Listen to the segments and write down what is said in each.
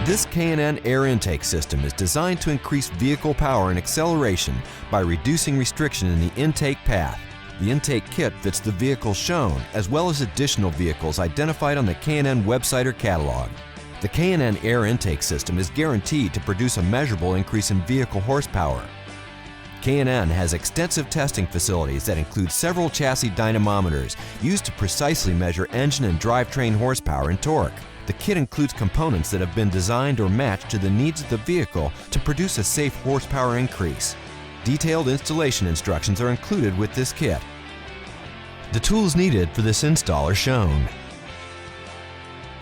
This K&N air intake system is designed to increase vehicle power and acceleration by reducing restriction in the intake path. The intake kit fits the vehicles shown, as well as additional vehicles identified on the K&N website or catalog. The K&N air intake system is guaranteed to produce a measurable increase in vehicle horsepower. K&N has extensive testing facilities that include several chassis dynamometers used to precisely measure engine and drivetrain horsepower and torque. The kit includes components that have been designed or matched to the needs of the vehicle to produce a safe horsepower increase. Detailed installation instructions are included with this kit. The tools needed for this install are shown.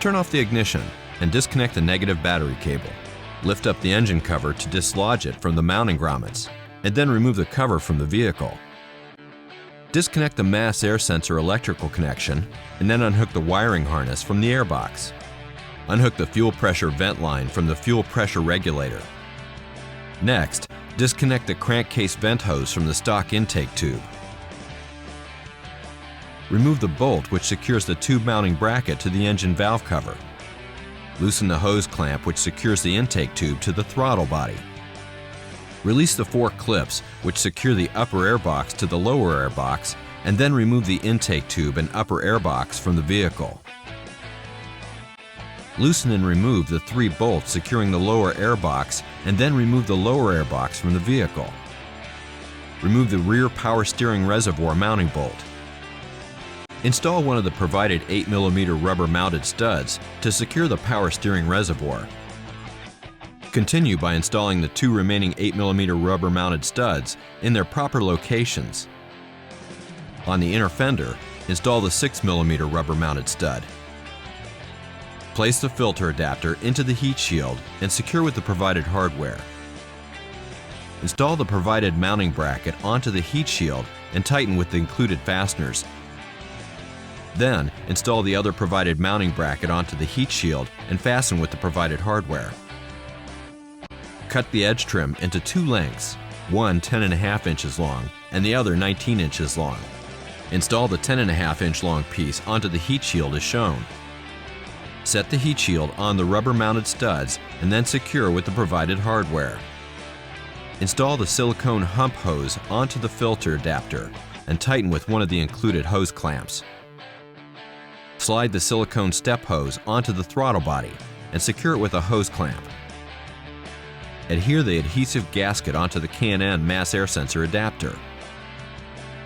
Turn off the ignition and disconnect the negative battery cable. Lift up the engine cover to dislodge it from the mounting grommets, and then remove the cover from the vehicle. Disconnect the mass air sensor electrical connection, and then unhook the wiring harness from the airbox. Unhook the fuel pressure vent line from the fuel pressure regulator. Next, disconnect the crankcase vent hose from the stock intake tube. Remove the bolt which secures the tube mounting bracket to the engine valve cover. Loosen the hose clamp which secures the intake tube to the throttle body. Release the 4 clips which secure the upper air box to the lower air box, and then remove the intake tube and upper air box from the vehicle. Loosen and remove the 3 bolts securing the lower air box, and then remove the lower air box from the vehicle. Remove the rear power steering reservoir mounting bolt. Install one of the provided 8mm rubber mounted studs to secure the power steering reservoir. Continue by installing the 2 remaining 8mm rubber mounted studs in their proper locations. On the inner fender, install the 6mm rubber mounted stud. Place the filter adapter into the heat shield and secure with the provided hardware. Install the provided mounting bracket onto the heat shield and tighten with the included fasteners. Then, install the other provided mounting bracket onto the heat shield and fasten with the provided hardware. Cut the edge trim into 2 lengths, one 10.5 inches long and the other 19 inches long. Install the 10.5 inch long piece onto the heat shield as shown. Set the heat shield on the rubber mounted studs and then secure with the provided hardware. Install the silicone hump hose onto the filter adapter and tighten with one of the included hose clamps. Slide the silicone step hose onto the throttle body and secure it with a hose clamp. Adhere the adhesive gasket onto the K&N mass air sensor adapter.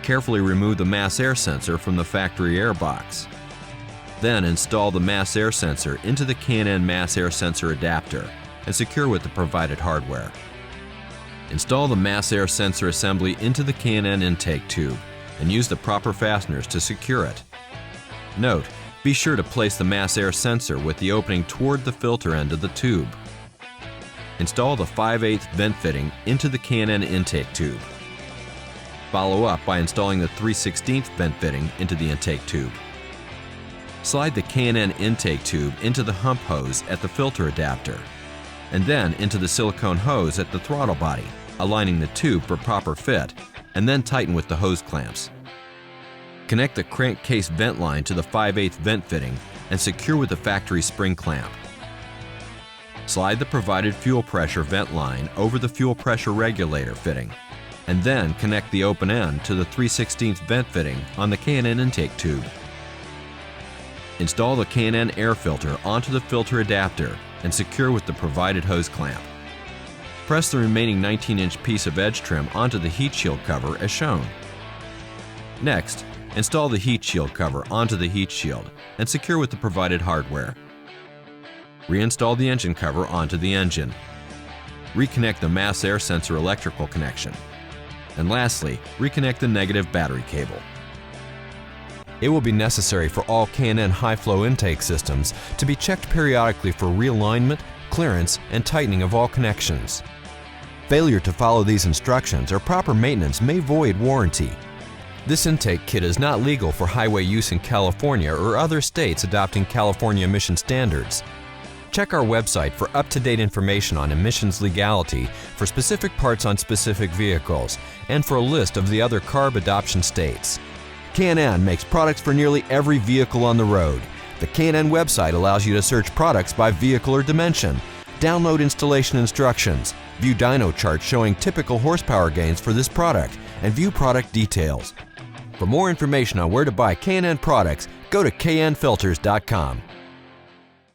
Carefully remove the mass air sensor from the factory air box. Then install the mass air sensor into the K&N mass air sensor adapter and secure with the provided hardware. Install the mass air sensor assembly into the K&N intake tube and use the proper fasteners to secure it. Note, be sure to place the mass air sensor with the opening toward the filter end of the tube. Install the 5/8 vent fitting into the K&N intake tube. Follow up by installing the 3/16 vent fitting into the intake tube. Slide the K&N intake tube into the hump hose at the filter adapter, and then into the silicone hose at the throttle body, aligning the tube for proper fit, and then tighten with the hose clamps. Connect the crankcase vent line to the 5/8 vent fitting and secure with the factory spring clamp. Slide the provided fuel pressure vent line over the fuel pressure regulator fitting, and then connect the open end to the 3/16 vent fitting on the K&N intake tube. Install the K&N air filter onto the filter adapter and secure with the provided hose clamp. Press the remaining 19-inch piece of edge trim onto the heat shield cover as shown. Next, install the heat shield cover onto the heat shield and secure with the provided hardware. Reinstall the engine cover onto the engine. Reconnect the mass air sensor electrical connection. And lastly, reconnect the negative battery cable. It will be necessary for all K&N high-flow intake systems to be checked periodically for realignment, clearance, and tightening of all connections. Failure to follow these instructions or proper maintenance may void warranty. This intake kit is not legal for highway use in California or other states adopting California emission standards. Check our website for up-to-date information on emissions legality for specific parts on specific vehicles and for a list of the other CARB adoption states. K&N makes products for nearly every vehicle on the road. The K&N website allows you to search products by vehicle or dimension, download installation instructions, view dyno charts showing typical horsepower gains for this product, and view product details. For more information on where to buy K&N products, go to knfilters.com.